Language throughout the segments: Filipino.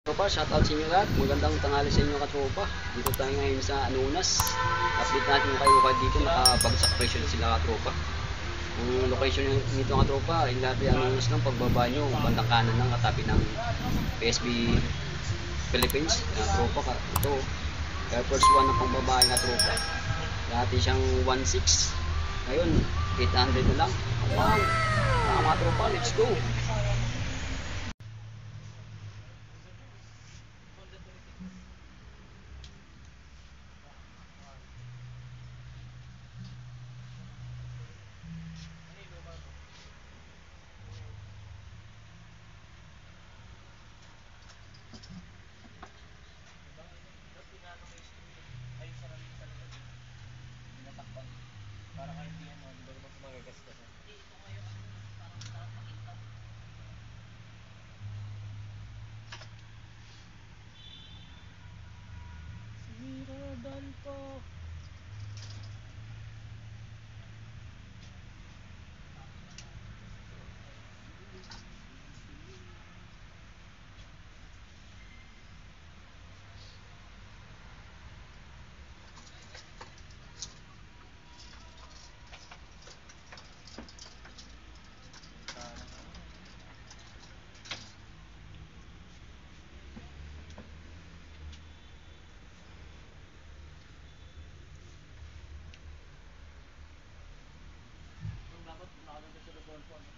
Tropa, shoutout sa inyo lahat. Magandang tanghali sa inyo katropa. Dito tayo ngayon sa Anunas. Update natin yung kayo dito. Nakabagsak presyo na sila katropa. Ang location nito katropa, Ilarte Anunas lang. Pagbaba nyo, bandang kanan ng katabi ng PSB Philippines. Katropa, ito. Air Force 1 na pangbabae na tropa. Dati siyang 1.6. Ngayon, 800 na lang. Wow! Mga tropa, let's go! Para kahit di ano, di ba naman magagastos. Siniradal pa. Dapat nakaganda sa Rodolfo, ano?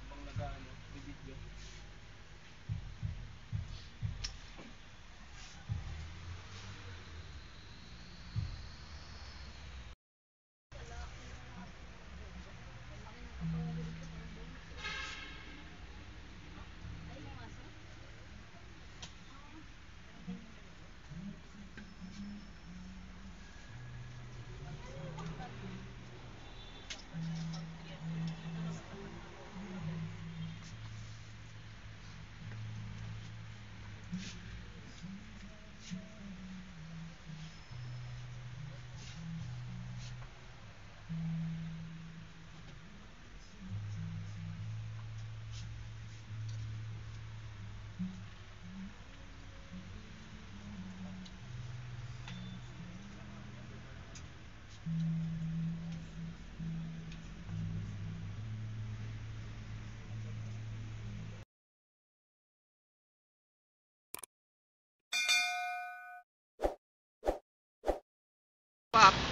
Ibang nag-ano, bibidyo.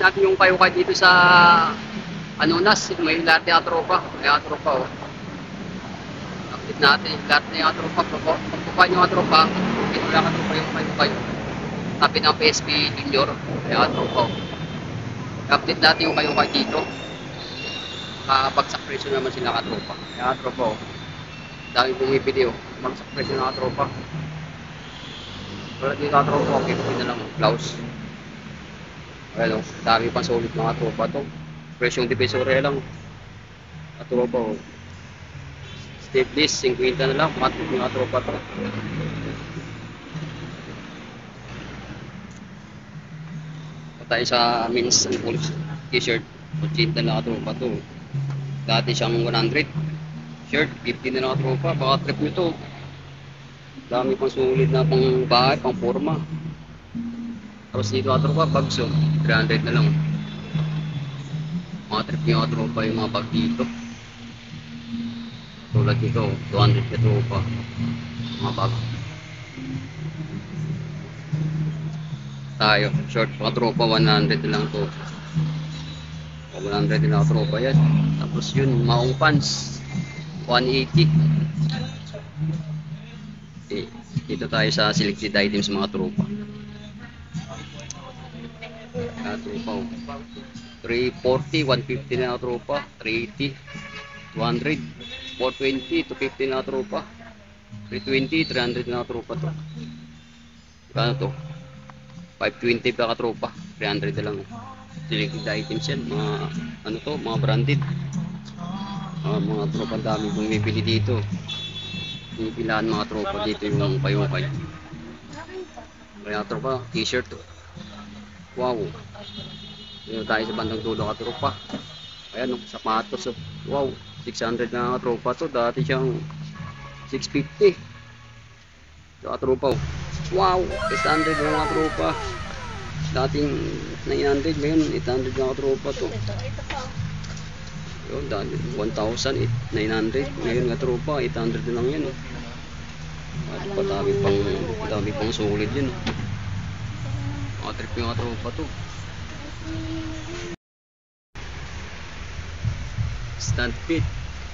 Natin yung kayo dito sa Anunas, may lahat yung tropa. May tropa, oh. Update natin, lahat na yung tropa. Pagpupa nyo yung tropa, pinula ka tropa yung kayo. Tapi ng PSP Junior, may tropa, oh. Update natin yung kayo dito. Bagsak presyo naman sila katropa. May tropa, oh. Dami bumibili, oh. Bagsak presyo na katropa. Pero dito katropa, 50 na lang, blouse. Well, dami pang solid mga tropa to. Presyong divisory lang. At tropa, oh. Stateless, 50 na lang. Mga tropa to. Tayo sa men's and police t-shirt. 80 na lang tropa to. Dati siyang 100. Shirt, 50 na lang tropa. Baka trip nito. Dami pang solid na pang bahay, pang forma. Tapos dito tropa, bags, oh. 300 na lang. Mga trip nyo tropa yung mga bag dito. Tulad dito, 200 ka tropa. Mga bag. Tayo, short mga tropa, 100 na lang to. 100 na lang tropa yan. Tapos yun, maong pants, 180. Okay, dito tayo sa selected items mga tropa. Tropa, 340, 150 na tropa, 380, 200, 420, 250 na tropa, 320, 300 na tropa to. Ano to? 520 pa ka tropa, 300 na lang. Selected items yan, mga ano to, mga branded. Mga tropa dami bumibili dito. Binibilahan mga tropa dito yung payukay. Kaya tropa, t-shirt to. Wow. Dito tayo sa bandang dulo ka tropa. Ayan, sapatos. Wow, 600 na tropa to. Dati siyang 650. Ito tropa. Wow, 800 na mga tropa. Dating 900, ngayon 800 na mga tropa to. Ito pa. Yun, 1,900. Ngayon nga tropa, 800 na lang yan. At dami pang solid yun. Mga trip yung mga tropa to. Stand fit.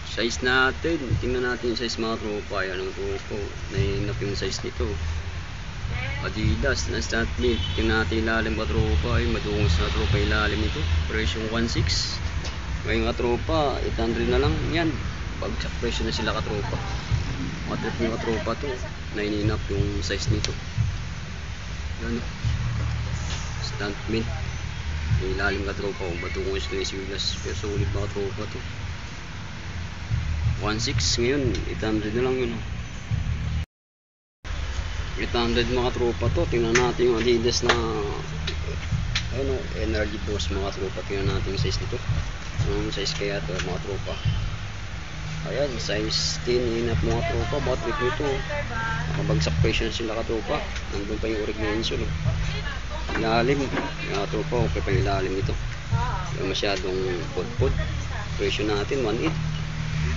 Size natin. Tingnan natin yung size mga tropa. Yan ang tropa. Nainap yung size nito. Adidas na stand fit. Tingnan natin ilalim mga tropa. Ay, madungos na tropa ilalim ito. Presyo 1.6. Ngayon mga tropa, 800 na lang yan. Bagsak presyo na sila katropa. Mga trip yung katropa to. Nainap yung size nito. Yan. Stand fit. Ilalim katropa. Madungos na yung silas. Pero sulit mga tropa to. 1.6 ngayon, 800 na lang yun. 800 mga tropa to. Tingnan natin yung Adidas na ano, Energy Boost mga tropa. Tingnan natin yung size nito. Anong size kaya to mga tropa. Ayan, size 10 inap mga tropa. Bawat trip nito. Nakabagsak presyo na sila katropa. Nandun pa yung urig na insole. Ilalim mga tropa. Okay pa yung ilalim nito. Yung masyadong pod-pod. Presyo natin 1.8.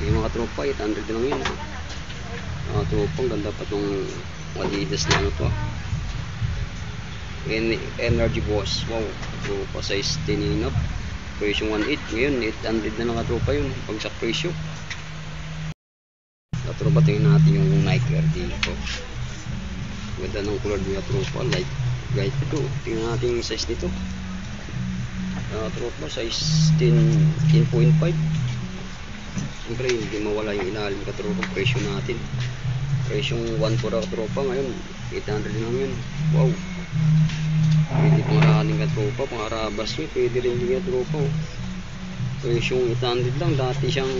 Yung mga tropa 800 lang yun. Mga tropa ang ganda pa itong Adidas na ano to. Energy Boss. Wow, tropa size 10 inap. Presyo 1.8. Ngayon 800 na lang katropa yun. Pagsak presyo. Katropa tingnan natin yung Nike Air dito. Ganda ng color niya tropa. Light guide ito. Tingnan natin yung size nito. Katropa size 10.5. Siyempre hindi mawala yung ilalim katropa. Presyo natin. Presyong 1.4 katropa. Ngayon 800 lang yun. Wow. Pwede pang katropa. Pang arabas nyo. Pwede rin yung katropa. Presyong 800 lang. Dati siyang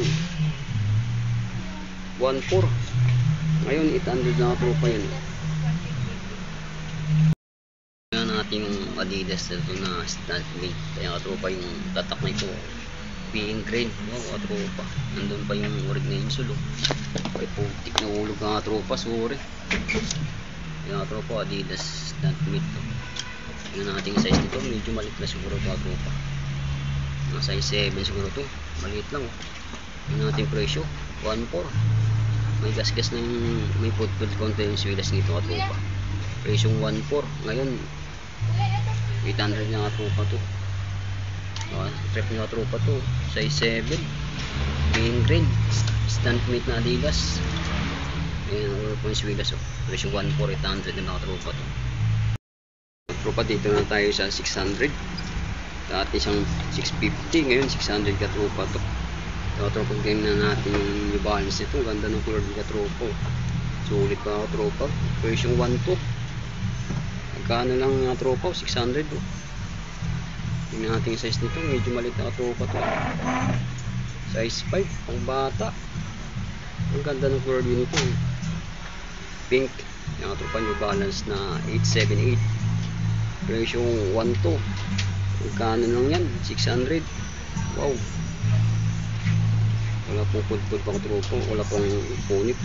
1.4. Ngayon 800 na katropa yun. Kaya natin yung Adidas ito na stand made. Kaya katropa yung tatak na ito. Being green. Wow katropa. Nandun pa yung urig na insole. Ay putik na ulog na katropa. Sorry. Kaya katropa Adidas stand made to. Tingnan natin yung size nito. Medyo maliit na siguro ito katropa. Size 7 siguro ito. Maliit lang. Tingnan natin presyo. 1.4. May gas-gas na yung may food content yung swilas nito katropa. Presyong 1.4. Ngayon 800 na katropa to. Trip na katropa to. Size 7. Green. Stand made na Adidas. Ayan ang po yung swilas. Presyong 1.4. 800 na katropa to. Katropa dito na tayo sa 600. Dati siyang 650. Ngayon 600 katropa to. Katropa game na natin yung New Balance nito. Ganda ng color ng katropa. Sulit pa katropa. Presyong 1.2. Magkano lang nga tropa? 600 oh. Tingnan natin yung size nito. Medyo maliit na katropa to. Size 5. Pang bata. Ang ganda ng color nito. Pink. Yung katropa New Balance na 878. Presyong 1.2. Magkano lang yan? 600. Wow. Wala pong pudpud pa katropa. Wala pong punit.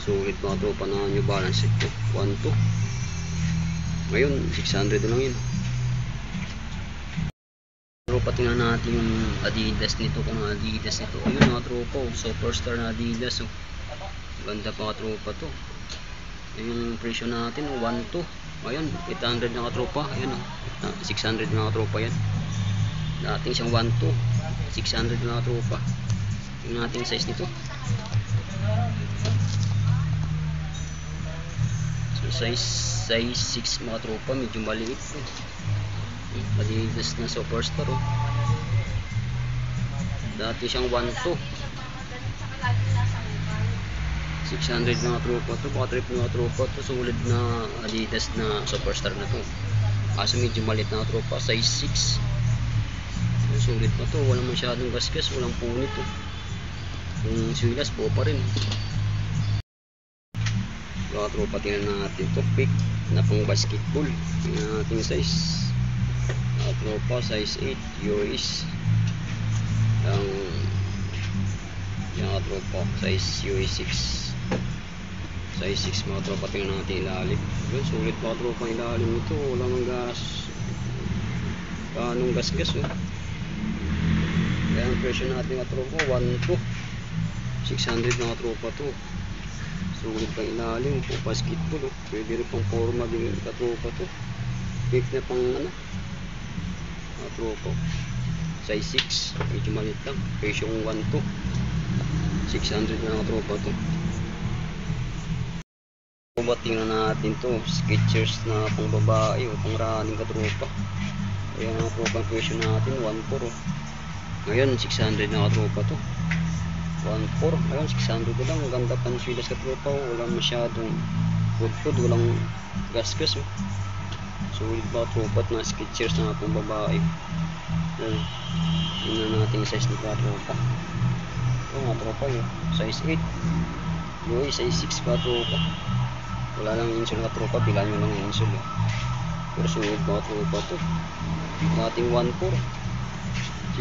Sulit pa katropa na New Balance ito. 1.2. Ngayon 600 lang yun. Tropa tingnan natin yung Adidas nito. Kung Adidas nito. Ayun mga tropa. Superstar na Adidas. Ganda pa katropa to. Yung presyo natin 1.2. Ngayon 800 na katropa. Ayun 600 na katropa yan. Dating siyang 1.2. 600 na katropa. Tingnan natin yung size nito. So size 6 mga tropa. Medyo maliit. Adidas na Superstar oh. Dati siyang 1.2. 600 mga tropa to. Baka trip mga tropa to. Sulit na Adidas na Superstar na to. Kaso medyo maliit na tropa. Size 6. Sulit pa to. Walang masyadong gasgas. Walang punit to. Yung swilas po pa rin. Baka tropa tingnan natin to. Pick na pang basketball. Tingnan natin yung size. Tropa size 8 US ang Yan mga tropa, size UE6. Size 6 mga tropa, tingnan natin ilalim. Yun, sulit mga tropa ilalim nito. Wala mang gas. Anong gas-gas oh. Kaya ang presyo natin mga tropa, 1,200. 600 mga tropa to. Sulit pang ilalim po, basketball oh. Pwede rin pang forma din mga tropa to. Cake na pang ano mga tropa. Size 6, medyo maliit lang. Presyong 1,200. 600 na mga tropa to. Tingnan natin to, Skechers na pang babae o pang running katropa. Ayan ang tropa ang presyo natin, 1,400 oh. Ngayon 600 na katropa to. 1,400, ngayon 600 na lang. Ang ganda pa ng swilas katropa oh. Walang masyadong food, walang gas-gas oh. Sulit ba tropa at na Skechers na pang babae. Tingnan natin yung size ng katropa. Ito mga tropa yun, size 8. Yung size 6 katropa. Wala lang insole na tropa, bilan nyo lang yung insole eh. Pero sulit mga tropa to. Dating 1,400,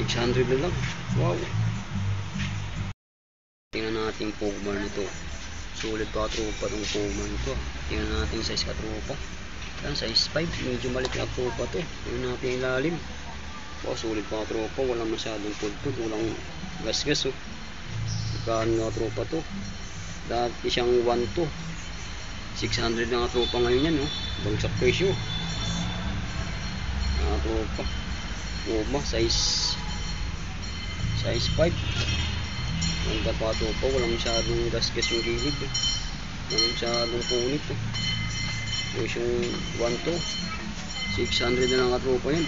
600 na lang. Wow. Tingnan natin yung Pugmar nito. Sulit pa tropa ng Pugmar nito. Tingnan natin yung size katropa. Yan, size 5, medyo maliit na tropa to. Tingnan natin yung ilalim. Wow, sulit pa tropa, walang masyadong food, walang gas-gas oh. Magkaan nga tropa to. Dati siyang 1,200. 600 na nga tropa ngayon yan, no? Bagsak presyo. Mga tropa. Puma, size 5. Ang pa tropa, walang masyadong gas-gas yung gilid. Eh. Walang masyadong punit. Eh. Tapos yung 1,200. 600 na nga tropa yan.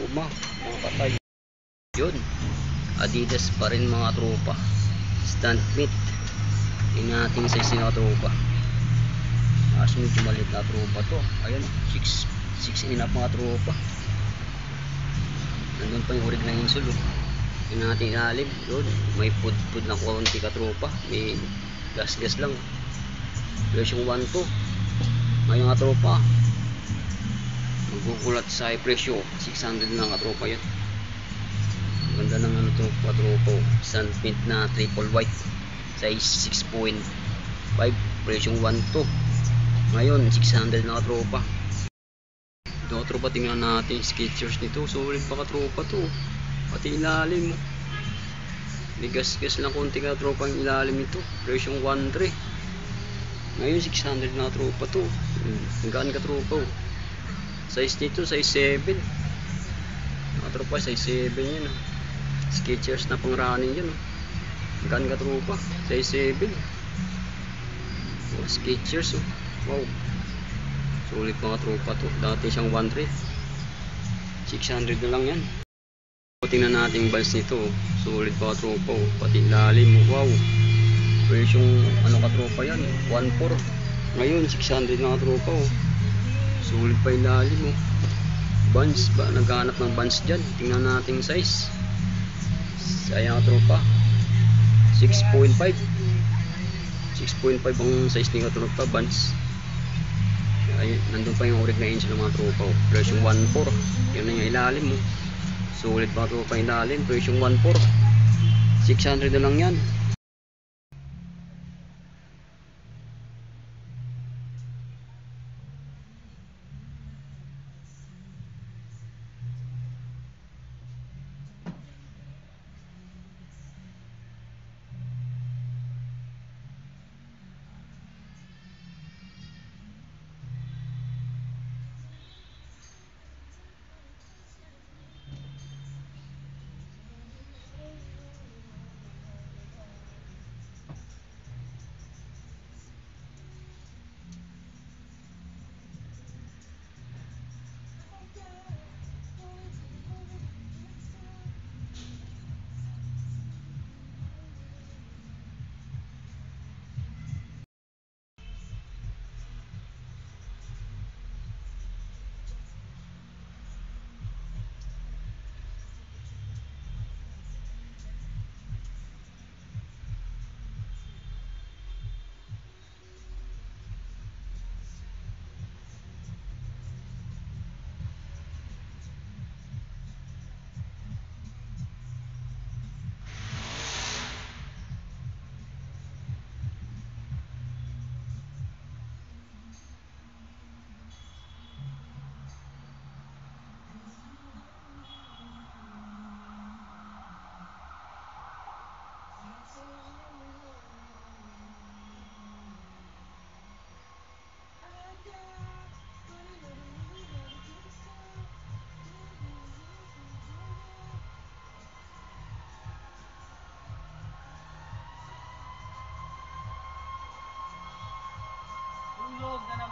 Puma, mga patay. Yun. Adidas pa rin mga tropa. Stand fit. Tingnan natin size ng tropa. Medyo maliit na tropa to. Ayun, 6 enough mga tropa. Nandun pa yung urig na insole oh. Tingnan natin ilalim. Yun, may food na konti ka tropa. May gas lang. Presyo 1,200. Ngayon nga tropa, magkukulat sa presyo 600 na nga tropa yun. Ganda ng ano tropa oh. Sandpit na triple white, size 6.5, presyong 1,200. Ngayon 600 na katropa. Ito tropa, tingnan natin Skechers nito. Solid pa katropa to. Pati ilalim mo. May gas-gas lang konti katropa yung ilalim ito. Presyong 1,300. Ngayon 600 na katropa to. Hanggaan katropa oh. Size nito size 7. Katropa size 7 yan oh. Skechers na pang running yan oh. Hanggaan katropa size 7 oh. Skechers oh. Wow, sulit mga tropa to. Dati siyang 1,300. 600 na lang yan. Tingnan natin yung balls nito. Sulit pa tropa oh. Pati ilalim. Wow, presyong ano ka tropa yan, 1,400. Ngayon 600 na tropa oh. Sulit pa ilalim oh. Buns ba, naghanap ng buns dyan. Tingnan natin yung size. Sayang tropa, 6.5 ang size ni tropa buns. Ay, nandun pa yung urig na insole ng mga tropa oh. Presyong 1,400. Yun na yung ilalim mo. Sulit pa tropa yung ilalim. Presyong 1,400. 600 na lang yan. na